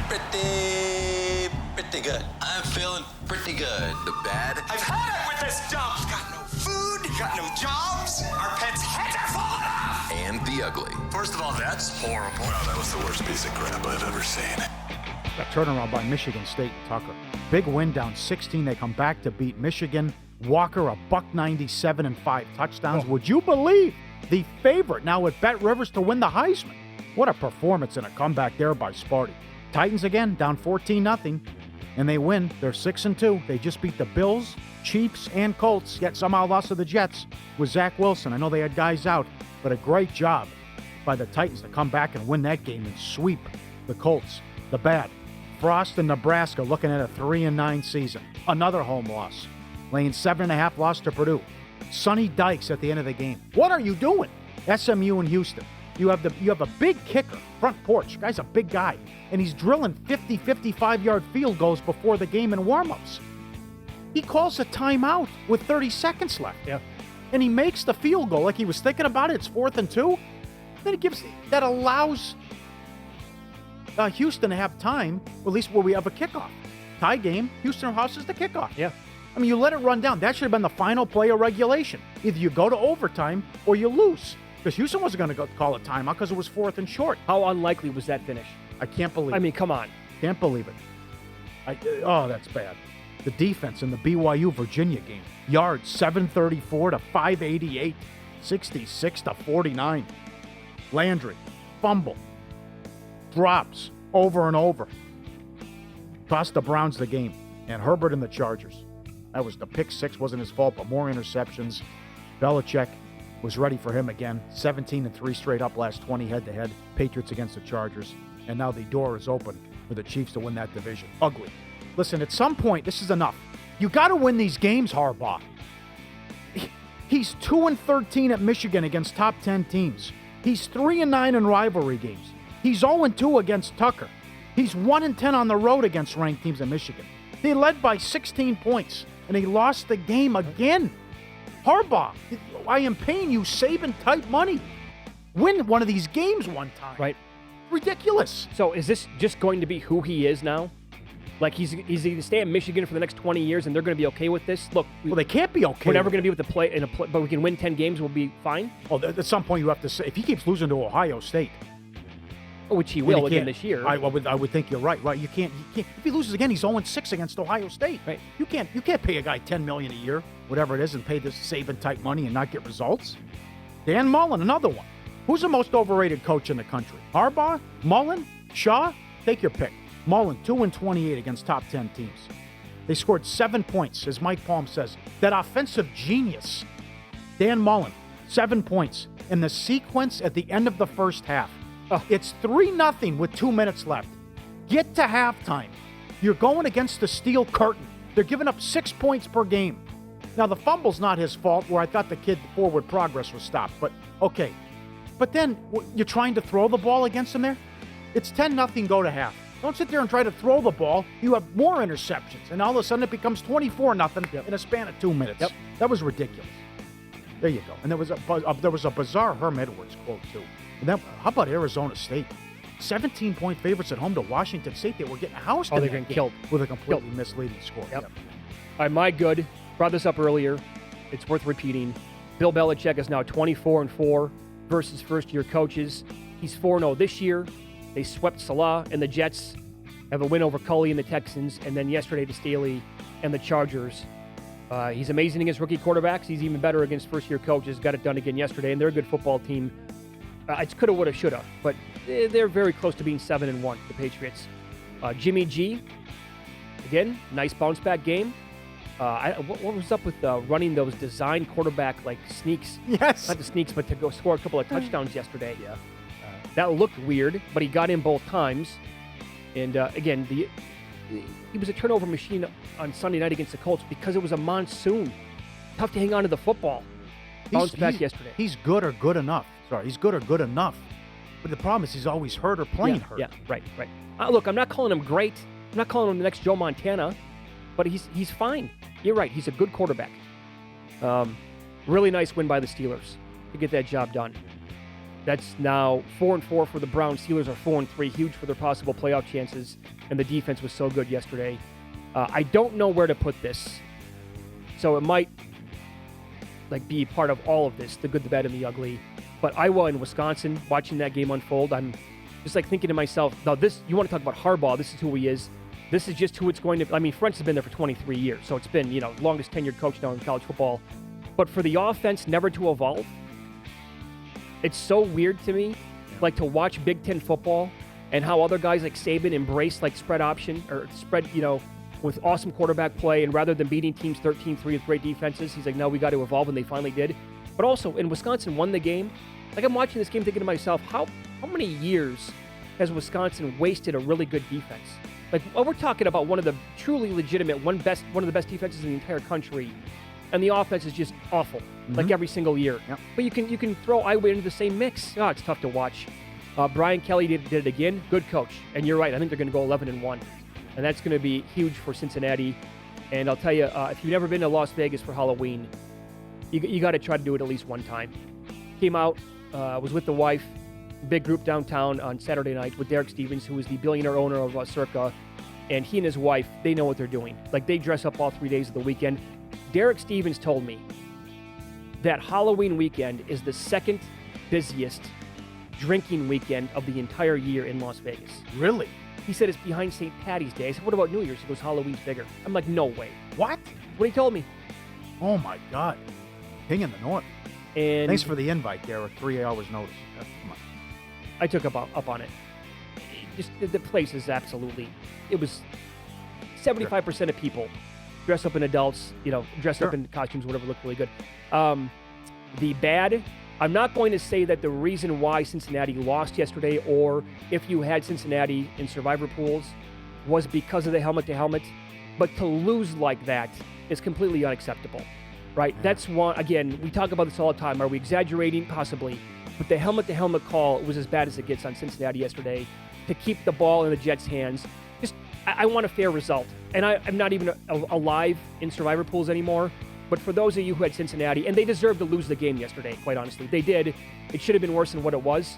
Pretty good. I'm feeling pretty good. The bad. I've had it with this dump. Got no food, got no jobs. Our pets' heads are falling off. And the ugly. First of all, that's horrible. Wow, that was the worst piece of crap I've ever seen. That turnaround by Michigan State and Tucker. Big win, down 16. They come back to beat Michigan. Walker, a $197 and 5 touchdowns. Would you believe the favorite now at Bet Rivers to win the Heisman? What a performance and a comeback there by Sparty. Titans again, down 14-0, and they win. They're 6-2. They just beat the Bills, Chiefs, and Colts, yet somehow lost to the Jets with Zach Wilson. I know they had guys out, but a great job by the Titans to come back and win that game and sweep the Colts. The bad. Frost and Nebraska looking at a 3-9 season. Another home loss. Laying 7.5 loss to Purdue. Sonny Dykes at the end of the game. What are you doing? SMU and Houston. You have a big kicker, front porch. Guy's a big guy. And he's drilling 50, 55-yard field goals before the game in warm-ups. He calls a timeout with 30 seconds left. Yeah. And he makes the field goal like he was thinking about it. It's 4th and 2. Then that allows Houston to have time, at least where we have a kickoff. Tie game, Houston houses the kickoff. Yeah. I mean, you let it run down. That should have been the final play of regulation. Either you go to overtime or you lose. Because Houston wasn't going to call a timeout because it was 4th and short. How unlikely was that finish? I can't believe it. I mean, come on. Can't believe it. That's bad. The defense in the BYU-Virginia game. Yards, 734 to 588. 66 to 49. Landry, fumble. Drops over and over. Cost the Browns the game. And Herbert and the Chargers. That was the pick 6. Wasn't his fault, but more interceptions. Belichick was ready for him again. 17-3 straight up last 20 head-to-head. Patriots against the Chargers. And now the door is open for the Chiefs to win that division. Ugly. Listen, at some point, this is enough. You got to win these games, Harbaugh. He's 2-13 at Michigan against top 10 teams. He's 3-9 in rivalry games. He's 0-2 against Tucker. He's 1-10 on the road against ranked teams in Michigan. They led by 16 points, and he lost the game again. Harbaugh, I am paying you Saban-type money. Win one of these games one time. Right. Ridiculous. So is this just going to be who he is now? Like he's going to stay at Michigan for the next 20 years and they're going to be okay with this? Look, well, they can't be okay. We're never going to be with the play, but we can win 10 games. We'll be fine. Well, at some point you have to say, if he keeps losing to Ohio State, which he will again this year. I would think you're right. Right? You can't. If he loses again, he's 0-6 against Ohio State. Right. You can't pay a guy $10 million a year, whatever it is, and pay this Saban-type money and not get results. Dan Mullen, another one. Who's the most overrated coach in the country? Harbaugh? Mullen? Shaw? Take your pick. Mullen, 2-28 against top 10 teams. They scored 7 points, as Mike Palm says. That offensive genius. Dan Mullen, 7 points. In the sequence at the end of the first half. It's 3-0 with 2 minutes left. Get to halftime. You're going against the steel curtain. They're giving up 6 points per game. Now, the fumble's not his fault, where I thought the kid forward progress was stopped. But, okay. But then, you're trying to throw the ball against him there? It's 10-0, go to half. Don't sit there and try to throw the ball. You have more interceptions, and all of a sudden it becomes 24-0 in a span of 2 minutes. Yep. That was ridiculous. There you go. And there was a bizarre Herm Edwards quote, too. And then, how about Arizona State? 17-point favorites at home to Washington State. They were getting housed in they're that getting game killed. with a completely misleading score. Yep. All right, my good. Brought this up earlier. It's worth repeating. Bill Belichick is now 24-4 versus first-year coaches. He's 4-0 this year. They swept Salah and the Jets. Have a win over Cully and the Texans. And then yesterday to Staley and the Chargers. He's amazing against rookie quarterbacks. He's even better against first-year coaches. Got it done again yesterday, and they're a good football team. It's coulda, woulda, shoulda, but they're very close to being 7-1, the Patriots. Jimmy G, again, nice bounce-back game. What was up with running those design quarterback like sneaks? Yes. Not the sneaks, but to go score a couple of touchdowns yesterday. Yeah. That looked weird, but he got in both times. And again, he was a turnover machine on Sunday night against the Colts because it was a monsoon. Tough to hang on to the football. Bounced back yesterday. He's good or good enough. He's good or good enough. But the problem is he's always hurt or playing hurt. Yeah, right. Look, I'm not calling him great. I'm not calling him the next Joe Montana, but he's fine. You're right. He's a good quarterback. Really nice win by the Steelers to get that job done. That's now 4-4 for the Browns. Steelers are 4-3, huge for their possible playoff chances. And the defense was so good yesterday. I don't know where to put this, so it might be part of all of this, the good, the bad, and the ugly. But Iowa and Wisconsin, watching that game unfold, I'm just thinking to myself, now this, you want to talk about Harbaugh, this is who he is. This is just who it's going to, French has been there for 23 years, so it's been, longest tenured coach now in college football. But for the offense never to evolve, it's so weird to me, to watch Big Ten football and how other guys like Saban embrace spread option or spread, with awesome quarterback play, and rather than beating teams 13-3 with great defenses, he's like, no, we got to evolve, and they finally did. But also, in Wisconsin won the game. I'm watching this game thinking to myself, how many years has Wisconsin wasted a really good defense? We're talking about one of the truly legitimate, one of the best defenses in the entire country, and the offense is just awful, every single year. Yep. But you can throw Iowa into the same mix. Oh, it's tough to watch. Brian Kelly did it again. Good coach. And you're right. I think they're going to go 11-1. And that's going to be huge for Cincinnati. And I'll tell you, if you've never been to Las Vegas for Halloween, you got to try to do it at least one time. Came out, was with the wife, big group downtown on Saturday night with Derek Stevens, who is the billionaire owner of Circa. And he and his wife, they know what they're doing. They dress up all 3 days of the weekend. Derek Stevens told me that Halloween weekend is the second busiest drinking weekend of the entire year in Las Vegas. Really? He said it's behind St. Patty's Day. I said, what about New Year's? He goes, Halloween's bigger. I'm like, no way. What? What he told me. Oh, my God. King in the North. And thanks for the invite, Derek. 3 hours notice. Come on. I took up on it. Just the place is absolutely. It was 75% of people dress up in adults, dress up in costumes, whatever, look really good. The bad, I'm not going to say that the reason why Cincinnati lost yesterday, or if you had Cincinnati in survivor pools, was because of the helmet-to-helmet, but to lose like that is completely unacceptable, right? Yeah. That's one, again, we talk about this all the time. Are we exaggerating? Possibly. But the helmet-to-helmet call was as bad as it gets on Cincinnati yesterday. To keep the ball in the Jets' hands, I want a fair result. And I'm not even alive in survivor pools anymore. But for those of you who had Cincinnati, and they deserved to lose the game yesterday, quite honestly. They did. It should have been worse than what it was.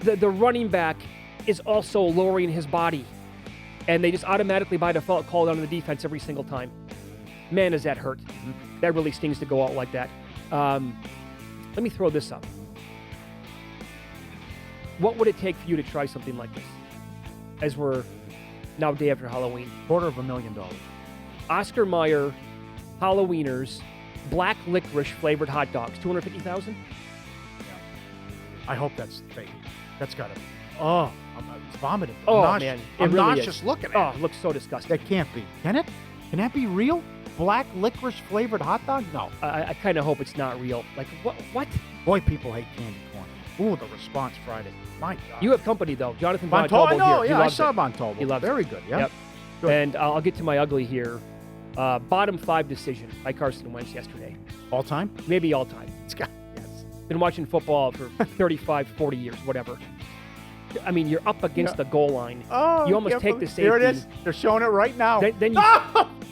The running back is also lowering his body. And they just automatically, by default, call down on the defense every single time. Man, does that hurt. Mm-hmm. That really stings to go out like that. Let me throw this up. What would it take for you to try something like this? As we're now day after Halloween. $250,000. Oscar Mayer Halloweeners black licorice flavored hot dogs. $250,000? Yeah. I hope that's fake. That's got to be. Oh, I'm vomiting. Oh, man. I'm really nauseous looking at it. Oh, it looks so disgusting. That can't be. Can it? Can that be real? Black licorice flavored hot dog? No. I kind of hope it's not real. What? Boy, people hate candy corn. Ooh, the response Friday. My God. You have company, though. Jonathan Von Tolbo I know, here. yeah, I saw Von Tolbo. He loves Very it. good, yeah. Yep. Good. And I'll get to my ugly here. Bottom 5 decision by Carson Wentz yesterday. All time? Maybe all time. Yes. Been watching football for 35, 40 years, whatever. You're up against the goal line. Oh, you almost take the safety. Here it is. They're showing it right now. Then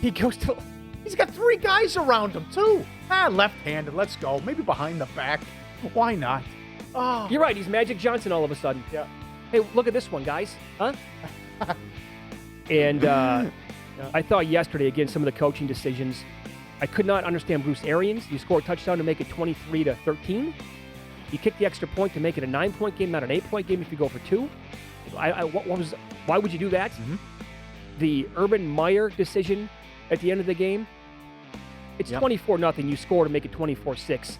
he goes to... He's got 3 guys around him, too. Left-handed. Let's go. Maybe behind the back. Why not? Oh. You're right. He's Magic Johnson all of a sudden. Yeah. Hey, look at this one, guys. Huh? And I thought yesterday, again, some of the coaching decisions, I could not understand Bruce Arians. You score a touchdown to make it 23-13. You kick the extra point to make it a 9-point game, not an 8-point game if you go for 2. Why would you do that? Mm-hmm. The Urban Meyer decision at the end of the game, it's 24-0. You score to make it 24-6.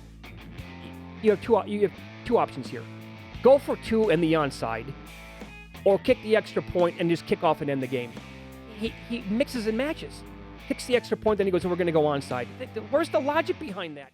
You have two options here. Go for 2 and the onside, or kick the extra point and just kick off and end the game. He mixes and matches. Kicks the extra point, then he goes, we're going to go onside. Where's the logic behind that?